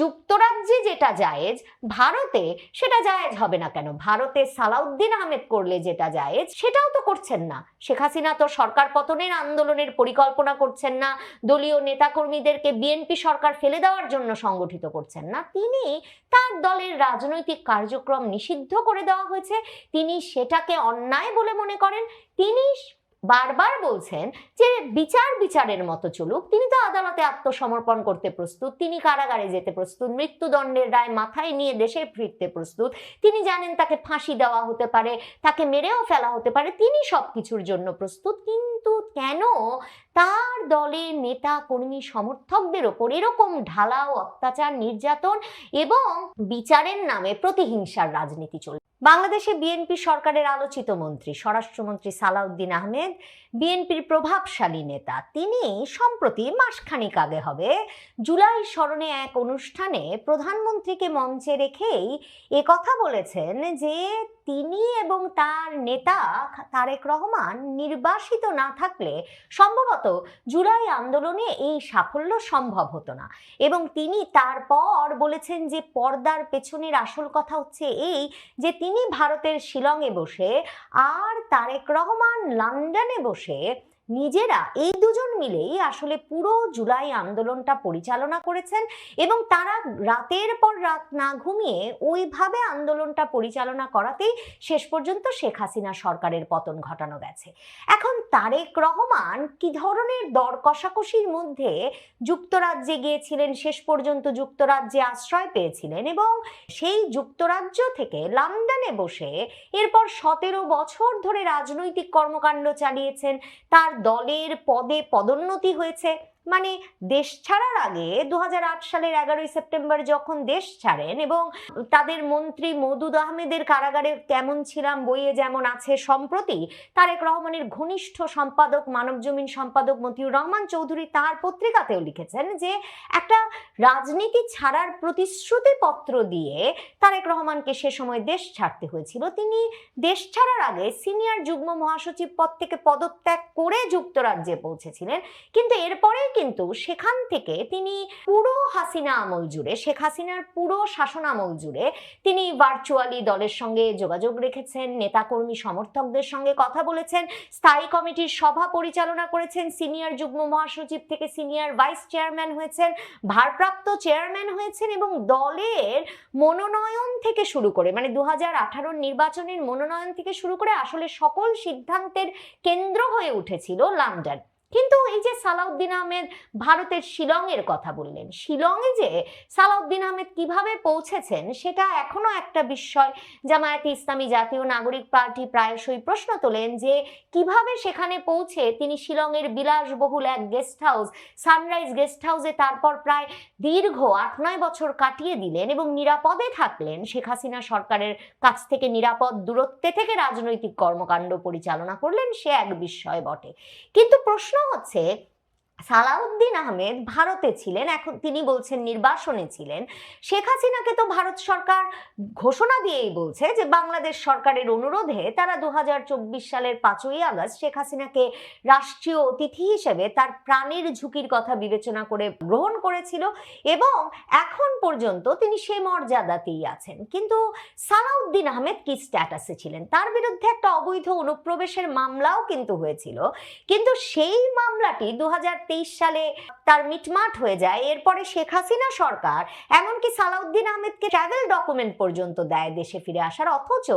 যুক্তরাজ্যে যেটা জায়েজ ভারতে সেটা জায়েজ হবে না কেন? ভারতে সালাউদ্দিন আহমেদ করলে যেটা জায়েজ সেটাও তো করছেন না। শেখ হাসিনা তো সরকার পতনের আন্দোলনের পরিকল্পনা করছেন না, দলীয় নেতাকর্মীদেরকে বিএনপি সরকার ফেলে দেওয়ার জন্য সংগঠিত করছেন না। তিনি তার দলের রাজনৈতিক কার্যক্রম নিষিদ্ধ করে দেওয়া হয়েছে, তিনি সেটাকে অন্যায় বলে মনে করেন। তিনি বারবার বলছেন যে বিচারের মতো চলুক। তিনি তো আদালতে আত্মসমর্পণ করতে প্রস্তুত, তিনি কারাগারে যেতে প্রস্তুত, মৃত্যুদণ্ডের রায় মাথায় নিয়ে দেশে ফিরতে প্রস্তুত। তিনি জানেন তাকে ফাঁসি দেওয়া হতে পারে, তাকে মেরেও ফেলা হতে পারে, তিনি সবকিছুর জন্য প্রস্তুত। কিন্তু কেন তার দলের নেতা কর্মী সমর্থকদের ওপর এরকম ঢালাও অত্যাচার, নির্যাতন এবং বিচারের নামে প্রতিহিংসার রাজনীতি চলছে? বাংলাদেশে বিএনপি সরকারের আলোচিত মন্ত্রী স্বরাষ্ট্রমন্ত্রী সালাউদ্দিন আহমেদ, বিএনপির প্রভাবশালী নেতা, তিনি সম্প্রতি মাসখানেক আগে হবে জুলাই স্মরণে এক অনুষ্ঠানে প্রধানমন্ত্রীকে মঞ্চে রেখেই একথা বলেছেন যে তিনি এবং তার নেতা তারেক রহমান নির্বাসিত না থাকলে সম্ভবত জুলাই আন্দোলনে এই সাফল্য সম্ভব হতো না। এবং তিনি তারপর বলেছেন যে পর্দার পেছনের আসল কথা হচ্ছে এই যে তিনি ভারতের শিলংয়ে বসে আর তারেক রহমান লন্ডনে বসে নিজেরা এই দুজন মিলেই আসলে পুরো জুলাই আন্দোলনটা পরিচালনা করেছেন এবং তারা রাতের পর রাত না ঘুমিয়ে ওইভাবে আন্দোলনটা পরিচালনা করাতেই শেষ পর্যন্ত শেখ হাসিনা সরকারের পতন ঘটানো গেছে। এখন তারেক রহমান কি ধরনের দর কষাকষির মধ্যে যুক্তরাজ্যে গিয়েছিলেন, শেষ পর্যন্ত যুক্তরাজ্যে আশ্রয় পেয়েছিলেন এবং সেই যুক্তরাজ্য থেকে লন্ডনে বসে এরপর 17 বছর ধরে রাজনৈতিক কর্মকাণ্ড চালিয়েছেন, তার দলের পদে পদোন্নতি হয়েছে। মানে দেশ ছাড়ার আগে 2008 সালের 11ই সেপ্টেম্বর যখন দেশ ছাড়েন এবং তাদের মন্ত্রী মওদুদ আহমেদের কারাগারে কেমন ছিলাম বইয়ে যেমন আছে, সম্প্রতি তারেক রহমানের ঘনিষ্ঠ সম্পাদক মানবজমিন সম্পাদক মতিউর রহমান চৌধুরী তার পত্রিকাতেও লিখেছেন যে একটা রাজনীতি ছাড়ার প্রতিশ্রুতি পত্র দিয়ে তারেক রহমানকে সে সময় দেশ ছাড়তে হয়েছিল। তিনি দেশ ছাড়ার আগে সিনিয়র যুগ্ম মহাসচিব পদ থেকে পদত্যাগ করে যুক্তরাজ্যে পৌঁছেছিলেন, কিন্তু এরপরে কিন্তু সেখান থেকে তিনি পুরো হাসিনা আমল জুড়ে, শেখ হাসিনার পুরো শাসন আমল জুড়ে তিনি ভার্চুয়ালি দলের সঙ্গে যোগাযোগ রেখেছেন, নেতাকর্মী সমর্থকদের সঙ্গে কথা বলেছেন, স্থায়ী কমিটির সভা পরিচালনা করেছেন, সিনিয়র যুগ্ম মহাসচিব থেকে সিনিয়র ভাইস চেয়ারম্যান হয়েছেন, ভারপ্রাপ্ত চেয়ারম্যান হয়েছেন এবং দলের মনোনয়ন থেকে শুরু করে মানে 2018 নির্বাচনের মনোনয়ন থেকে শুরু করে আসলে সকল সিদ্ধান্তের কেন্দ্র হয়ে উঠেছিল লন্ডন। কিন্তু এই যে সালাউদ্দিন আহমেদ ভারতের শিলংয়ের কথা বললেন, শিলংয়ে যে সালাউদ্দিন আহমেদ কিভাবে পৌঁছেছেন সেটা এখনো একটা বিস্ময়। জামায়াতে ইসলামী জাতীয় নাগরিক পার্টি প্রায়শই প্রশ্ন তোলেন যে কিভাবে সেখানে পৌঁছে তিনি শিলংয়ের বিলাসবহুল এক গেস্ট হাউস, সানরাইজ গেস্ট হাউসে তারপর প্রায় দীর্ঘ 8-9 বছর কাটিয়ে দিলেন এবং নিরাপদে থাকলেন, শেখ হাসিনা সরকারের কাছ থেকে নিরাপদ দূরত্বে থেকে রাজনৈতিক কর্মকাণ্ড পরিচালনা করলেন, সে এক বিস্ময় বটে। কিন্তু প্রশ্ন হচ্ছে সালাউদ্দিন আহমেদ ভারতে ছিলেন, এখন তিনি বলছেন নির্বাসনে ছিলেন। শেখ হাসিনাকে তো ভারত সরকার ঘোষণা দিয়েই বলছে যে বাংলাদেশ সরকারের অনুরোধে তারা 2024 সালের 5ই আগস্ট শেখ হাসিনাকে রাষ্ট্রীয় অতিথি হিসেবে তার প্রাণের ঝুঁকির কথা বিবেচনা করে গ্রহণ করেছিল এবং এখন পর্যন্ত তিনি সে মর্যাদাতেই আছেন। কিন্তু সালাউদ্দিন আহমেদ কি স্ট্যাটাসে ছিলেন? তার বিরুদ্ধে একটা অবৈধ অনুপ্রবেশের মামলাও কিন্তু হয়েছিল, কিন্তু সেই মামলাটি 2023 সালে তার মিটমাট হয়ে যায়। এরপরে শেখ হাসিনা সরকার এমনকি সালাউদ্দিন আহমেদকে ট্রাভেল ডকুমেন্ট পর্যন্ত দেয় দেশে ফিরে আসার, অথচ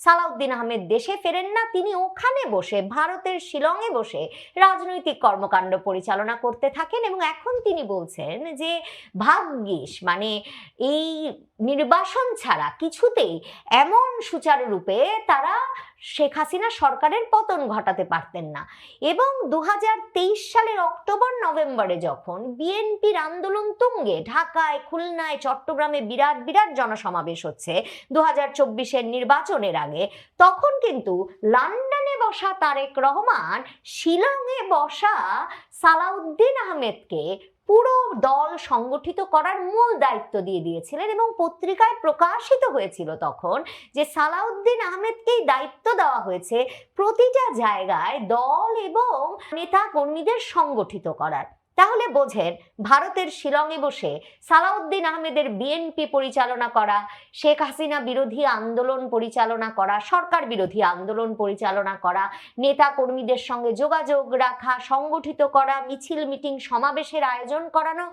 সালাউদ্দিন আহমেদ দেশে ফেরেন না, তিনি ওখানে বসে ভারতের শিলংয়ে বসে রাজনৈতিক কর্মকাণ্ড পরিচালনা করতে থাকেন এবং এখন তিনি বলছেন যে ভাগ্যিস মানে এই নির্বাসন ছাড়া কিছুতেই এমন সুচারুরূপে তারা শেখ হাসিনা সরকারের পতন ঘটাতে পারতেন না। এবং 2023 সালের অক্টোবর-নভেম্বরে যখন বিএনপির আন্দোলন তুঙ্গে ঢাকায়, খুলনায়, চট্টগ্রামে বিরাট বিরাট জনসমাবেশ হচ্ছে 2024-এর নির্বাচনের আগে, তখন কিন্তু লন্ডনে বসা তারেক রহমান শিলংয়ে বসা সালাউদ্দিন আহমেদকে পুরো দল সংগঠিত করার মূল দায়িত্ব দিয়ে দিয়েছিলেন এবং পত্রিকায় প্রকাশিত হয়েছিল তখন যে সালাউদ্দিন আহমেদকেই দায়িত্ব দেওয়া হয়েছে প্রতিটা জায়গায় দল এবং নেতা কর্মীদের সংগঠিত করার। তাহলে বোঝেন ভারতের শিলংয়ে বসে সালাউদ্দিন আহমেদের বিএনপি পরিচালনা করা, শেখ হাসিনা বিরোধী আন্দোলন পরিচালনা করা, সরকার বিরোধী আন্দোলন পরিচালনা করা, নেতা কর্মীদের সঙ্গে যোগাযোগ রাখা, সংগঠিত করা, মিছিল মিটিং সমাবেশের আয়োজন করানো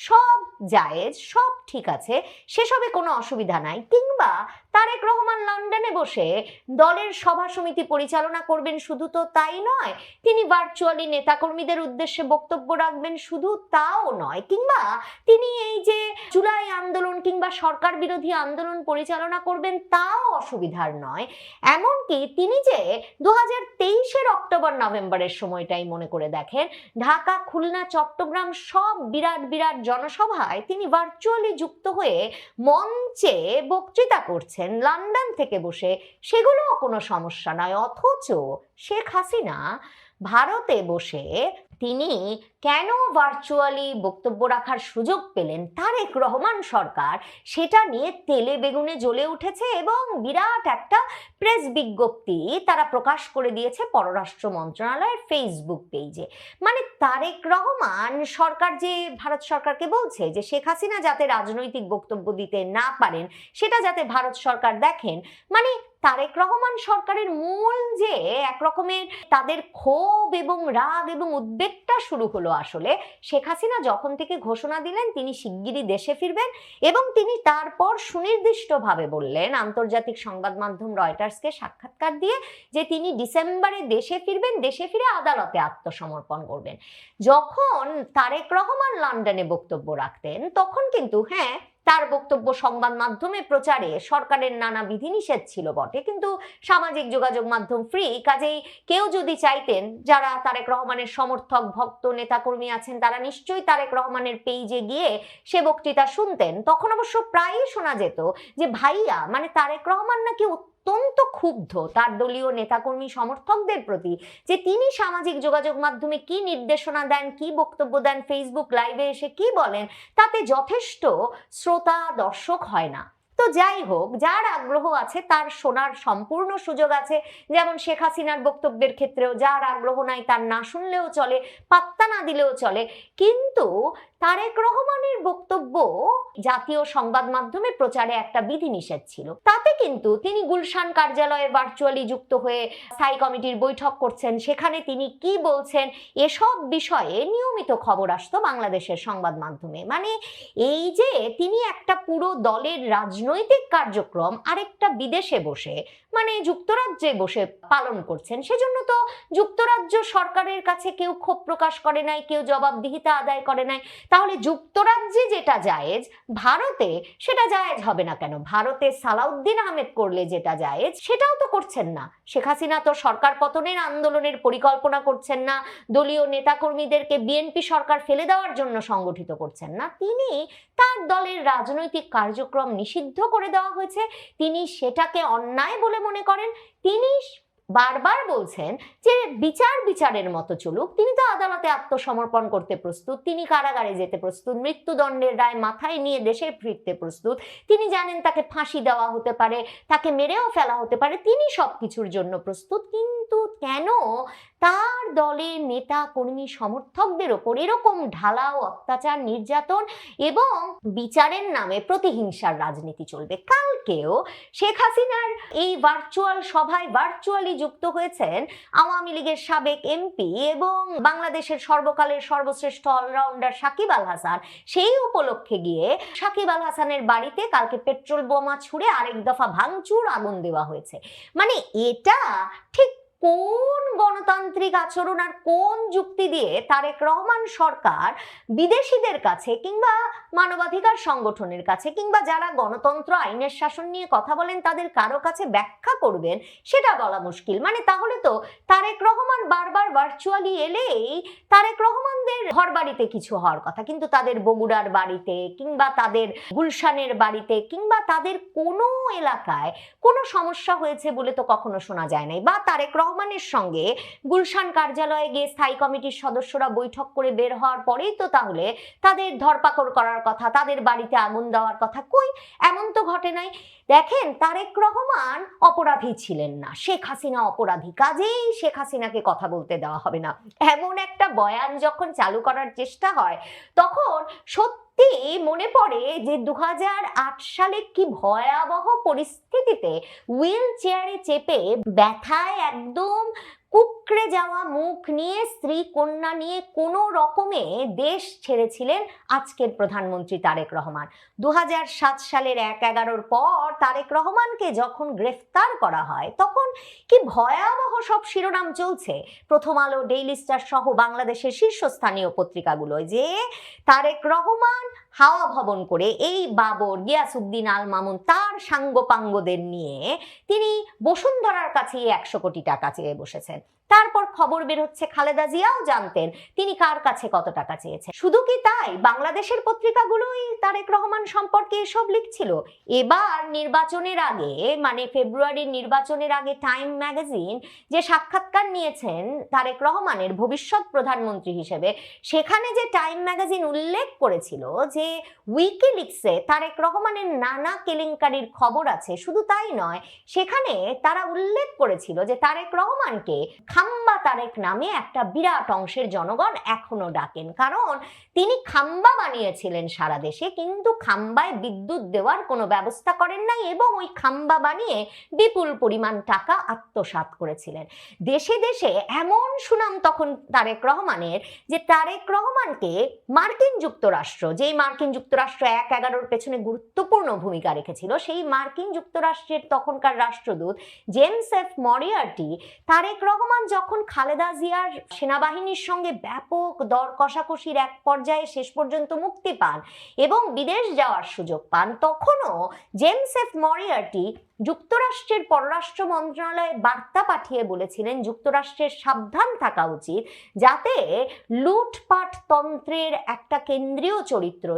সব জায়েজ, সব ঠিক আছে, সেসবে কোনো অসুবিধা নাই। কিংবা তারেক রহমান লন্ডনে বসে দলের সভা সমিতি পরিচালনা করবেন, শুধু তো তাই নয়, তিনি ভার্চুয়ালি নেতাকর্মীদের উদ্দেশ্যে বক্তব্য রাখবেন, শুধু তাও নয়, কিংবা তিনি এই যে জুলাই আন্দোলন কিংবা সরকার বিরোধী আন্দোলন পরিচালনা করবেন, তাও অসুবিধার নয়। এমনকি তিনি যে 2023-এর অক্টোবর নভেম্বরের সময়টাই মনে করে দেখেন, ঢাকা, খুলনা, চট্টগ্রাম সব বিরাট বিরাট জনসভায় তিনি ভার্চুয়ালি যুক্ত হয়ে মঞ্চে বক্তৃতা করছেন লন্ডন থেকে বসে, সেগুলোও কোনো সমস্যা নয়। অথচ শেখ হাসিনা ভারতে বসে তিনি কেন ভার্চুয়ালি বক্তব্য রাখার সুযোগ পেলেন, তারেক রহমান সরকার সেটা নিয়ে তেলে বেগুনে জ্বলে উঠেছে এবং বিরাট একটা প্রেস বিজ্ঞপ্তি তারা প্রকাশ করে দিয়েছে পররাষ্ট্র মন্ত্রণালয়ের ফেসবুক পেজে। মানে তারেক রহমান সরকার যে ভারত সরকারকে বলছে যে শেখ হাসিনা যাতে রাজনৈতিক বক্তব্য দিতে না পারেন সেটা যাতে ভারত সরকার দেখেন, মানে তারেক রহমান সরকারের মূল যে একরকমের তাদের ক্ষোভ এবং রাগ এবং উদ্বেগটা শুরু হলো আসলে শেখ হাসিনা যখন থেকে ঘোষণা দিলেন তিনি শিগগিরই দেশে ফিরবেন, এবং তিনি তারপর সুনির্দিষ্টভাবে বললেন আন্তর্জাতিক সংবাদ মাধ্যম রয়টার্সকে সাক্ষাৎকার দিয়ে যে তিনি ডিসেম্বরে দেশে ফিরবেন, দেশে ফিরে আদালতে আত্মসমর্পণ করবেন। যখন তারেক রহমান লন্ডনে বক্তব্য রাখতেন তখন কিন্তু তার বক্তব্য সংবাদ মাধ্যমে প্রচারে সরকারের নানা বিধিনিষেধ ছিল বটে, কিন্তু সামাজিক যোগাযোগ মাধ্যম ফ্রি, কাজেই কেউ যদি চাইতেন, যারা তারেক রহমানের সমর্থক ভক্ত নেতাকর্মী আছেন তারা নিশ্চয়ই তারেক রহমানের পেজে গিয়ে সে বক্তৃতা শুনতেন। তখন অবশ্য প্রায়ই শোনা যেত যে ভাইয়া মানে তারেক রহমান নাকি অত্যন্ত ক্ষুব্ধ তার দলীয় নেতাকর্মী সমর্থকদের প্রতি, যে তিনি সামাজিক যোগাযোগ মাধ্যমে কি নির্দেশনা দেন, কি বক্তব্য দেন, ফেসবুক লাইভে এসে কি বলেন, তাতে যথেষ্ট শ্রোতা দর্শক হয় না। তো যাই হোক, যার আগ্রহ আছে তার শোনার সম্পূর্ণ সুযোগ আছে, যেমন শেখ হাসিনার বক্তব্যের ক্ষেত্রেও যার আগ্রহ নাই তার না শুনলেও চলে, পাত্তা না দিলেও চলে। কিন্তু তারেক রহমানের বক্তব্য জাতীয় সংবাদ মাধ্যমে প্রচারে একটা বিধিনিষেধ ছিল, তাতে কিন্তু তিনি গুলশান কার্যালয়ে ভার্চুয়ালি যুক্ত হয়ে স্থায়ী কমিটির বৈঠক করছেন, সেখানে তিনি কি বলছেন এসব বিষয়ে নিয়মিত খবর আসতো বাংলাদেশের সংবাদ মাধ্যমে। মানে এই যে তিনি একটা পুরো দলের রাজনৈতিক কার্যক্রম আরেকটা বিদেশে বসে মানে যুক্তরাজ্যে বসে পালন করছেন, সেজন্য তো যুক্তরাজ্য সরকারের কাছে কেউ ক্ষোভ প্রকাশ করে নাই, কেউ জবাবদিহিতা আদায় করে নাই। তাহলে যুক্তরাজ্যে যেটা জায়েজ ভারতে সেটা জায়েজ হবে না কেন? ভারতে সালাউদ্দিন আহমেদ করলে যেটা জায়েজ সেটাও তো করছেন না। শেখ হাসিনা তো সরকার পতনের আন্দোলনের পরিকল্পনা করছেন না, দলীয় নেতাকর্মীদেরকে বিএনপি সরকার ফেলে দেওয়ার জন্য সংগঠিত করছেন না, তিনি তার দলের রাজনৈতিক কার্যক্রম নিষিদ্ধ করে দেওয়া হয়েছে, তিনি সেটাকে অন্যায় বলে মনে করেন। তিনি বারবার বলছেন যে বিচারের মতো চলুক, তিনি তো আদালতে আত্মসমর্পণ করতে প্রস্তুত, তিনি কারাগারে যেতে প্রস্তুত, মৃত্যুদণ্ডের রায় মাথায় নিয়ে দেশে ফিরতে প্রস্তুত, তিনি জানেন তাকে ফাঁসি দেওয়া হতে পারে, তাকে মেরেও ফেলা হতে পারে, তিনি সবকিছুর জন্য প্রস্তুত। কিন্তু কেন তার দলের নেতা কর্মী সমর্থকদের ওপর এরকম ঢালাও অত্যাচার, নির্যাতন এবং বিচারের নামে প্রতিহিংসার রাজনীতি চলবে? কালকেও শেখ হাসিনার এই ভার্চুয়াল সভায় ভার্চুয়ালি যুক্ত হয়েছেন আওয়ামী লীগের সাবেক এমপি এবং বাংলাদেশের সর্বকালের সর্বশ্রেষ্ঠ অলরাউন্ডার সাকিব আল হাসান। সেই উপলক্ষে গিয়ে সাকিব আল হাসানের বাড়িতে কালকে পেট্রোল বোমা ছুড়ে আরেক দফা ভাঙচুর, আগুন দেওয়া হয়েছে। মানে এটা ঠিক কোন গণতান্ত্রিক আচরণ আর কোন যুক্তি দিয়ে তারেক রহমান সরকার বিদেশিদের কাছে কিংবা মানবাধিকার সংগঠনের কাছে কিংবা যারা গণতন্ত্র আইনের শাসন নিয়ে কথা বলেন তাদের কারো কাছে ব্যাখ্যা করবেন সেটা বলা মুশকিল। মানে তাহলে তো তারেক রহমান বারবার ভার্চুয়ালি এলেই তারেক রহমানদের ঘর বাড়িতে কিছু হওয়ার কথা, কিন্তু তাদের বগুড়ার বাড়িতে কিংবা তাদের গুলশানের বাড়িতে কিংবা তাদের কোনো এলাকায় কোনো সমস্যা হয়েছে বলে তো কখনো শোনা যায় নাই, বা তারেক রহমান রহমানের সঙ্গে গুলশান কার্যালয়ে গিয়ে স্থায়ী কমিটির সদস্যরা বৈঠক করে বের হওয়ার পরেই তো তাহলে তাদের ধরপাকড় করার কথা, তাদের বাড়িতে আগুন দেওয়ার কথা, কই এমন তো ঘটে নাই। দেখেন, তারেক রহমান অপরাধী ছিলেন না, শেখ হাসিনা অপরাধী, কাজেই শেখ হাসিনাকে কথা বলতে দেওয়া হবে না, এমন একটা বয়ান যখন চালু করার চেষ্টা হয় তখন সত্যি মনে পড়ে যে 2008 সালে কি ভয়াবহ পরিস্থিতিতে হুইল চেয়ারে চেপে ব্যথায় একদম কুকড়ে যাওয়া মুখ নিয়ে, স্ত্রী কন্যা নিয়ে কোনো রকমে দেশ ছেড়েছিলেন আজকের প্রধানমন্ত্রী তারেক রহমান। 2007 সালের 1/11 পর তারেক রহমানকে যখন গ্রেফতার করা হয় তখন কি ভয়াবহ সব শিরোনাম চলছে প্রথম আলো, ডেইলি স্টার সহ বাংলাদেশের শীর্ষস্থানীয় পত্রিকাগুলোয়, যে তারেক রহমান হাওয়া ভবন করে এই বাবর, গিয়াসউদ্দিন আল মামুন, তার সাঙ্গপাঙ্গদের নিয়ে তিনি বসুন্ধরার কাছে 100 কোটি টাকা চেয়ে বসেছেন। তারপর খবর বের হচ্ছে খালেদা জিয়াও জানতেন তিনি কার কাছে কত টাকা চেয়েছেন। শুধু কি তাই, বাংলাদেশের পত্রিকাগুলোই তারেক রহমান সম্পর্কে এসব লিখছিল। এবার নির্বাচনের আগে, মানে ফেব্রুয়ারির নির্বাচনের আগে টাইম ম্যাগাজিন যে সাক্ষাৎকার নিয়েছেন তারেক রহমানের ভবিষ্যৎ প্রধানমন্ত্রী হিসেবে, সেখানে যে টাইম ম্যাগাজিন উল্লেখ করেছিল যে উইকিলিক্সে তারেক রহমানের নানা কেলেঙ্কারির খবর আছে, শুধু তাই নয়, সেখানে তারা উল্লেখ করেছিল যে তারেক রহমানকে খাম্বা তারেক নামে একটা বিরাট অংশের জনগণ এখনো ডাকেন, কারণ তিনি খাম্বা বানিয়েছিলেন সারা দেশে, কিন্তু খাম্বায় বিদ্যুৎ দেওয়ার কোনো ব্যবস্থা করেন নাই এবং ওই খাম্বা বানিয়ে বিপুল পরিমাণ টাকা আত্মসাৎ করেছিলেন। দেশে দেশে এমন সুনাম তখন তারেক রহমানের যে তারেক রহমানকে মার্কিন যুক্তরাষ্ট্র, যেই মার্কিন যুক্তরাষ্ট্র 1/11 পেছনে গুরুত্বপূর্ণ ভূমিকা রেখেছিল, সেই মার্কিন যুক্তরাষ্ট্রের তখনকার রাষ্ট্রদূত James F Moriarty Tarique Rahman যখন খালেদা জিয়ার সেনাবাহিনীর সঙ্গে ব্যাপক দর কষাকষির এক পর্যায়ে শেষ পর্যন্ত মুক্তি পান এবং বিদেশ যাওয়ার সুযোগ পান, তখনও জেমস এফ মরিয়ার্টি যুক্তরাষ্ট্রের পররাষ্ট্র মন্ত্রণালয়ে বার্তা পাঠিয়ে বলেছিলেন যুক্তরাষ্ট্রের সাবধান থাকা উচিত, যাতে লুটপাট তন্ত্রের একটা কেন্দ্রীয় চরিত্র